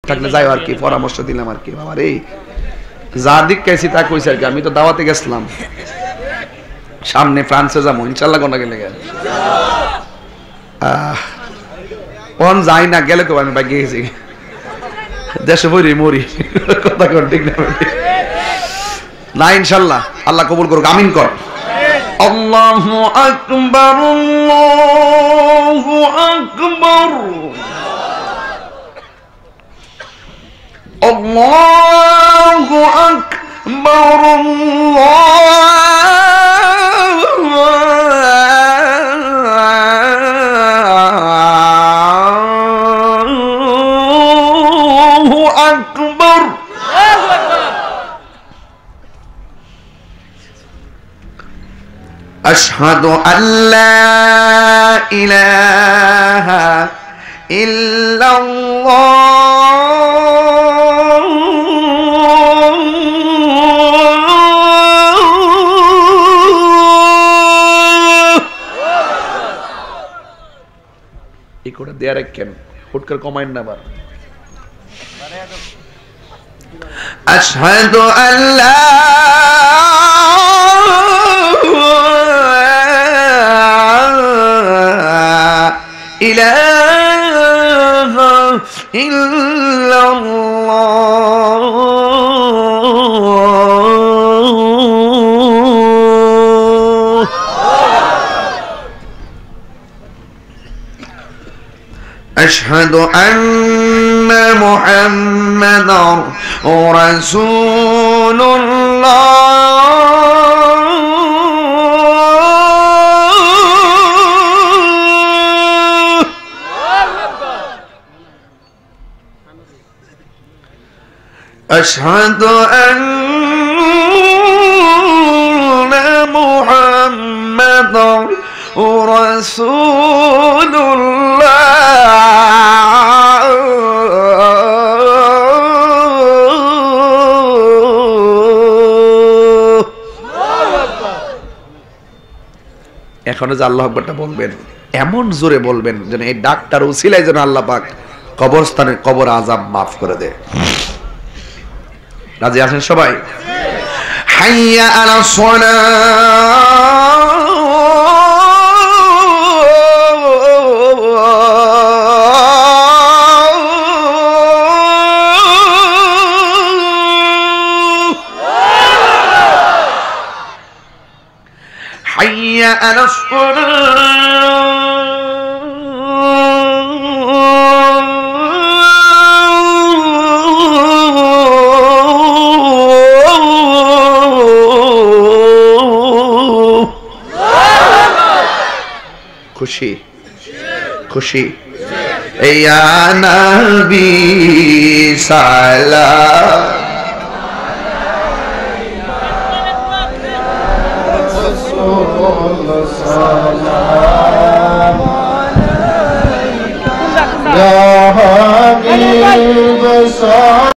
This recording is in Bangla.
থাকলে যাই আর কি পরামর্শ দিলাম আর কি বাবা রে যা দিক কেছি তা কইছে আর কি আমি তো দাওয়াতে গেছিলাম সামনে ফ্রান্সে যাবো ইনশাআল্লাহ কোনটা গেলে গেল কোন যাই না গেলে তো আমি ভাগ্যে গেছি দেশে বইরি মরি কথা কোন ঠিক না ইনশাআল্লাহ আল্লাহ কবুল করুক আমিন কর আল্লাহু আকবার আল্লাহু আকবার আল্লাহু আকবার আল্লাহু আকবার আশহাদু আল্লা ইলাহা ইল্লাল্লাহ এই কোটা দেয়া রাখেন হুটকার কমাইন না আবার আশহাদু আল্লা ইলাহা ইল্লাল্লাহ আশহাদু আন্না মুহাম্মাদার রাসূলুল্লাহ আশহাদু আন্না মুহাম্মাদার রাসূলুল্লাহ এখনো যে আল্লাহু আকবারটা বলবেন এমন জোরে বলবেন যেন এই ডাকটার উসিলায় যেন আল্লাহ পাক কবরস্থানে কবর আযাব মাফ করে দেয় রাজি আছেন সবাই হাইয়া আলাস সালাহ হাইয়া আলাস খুশি খুশি ইয়া নবী সালাম রাসূল সালাম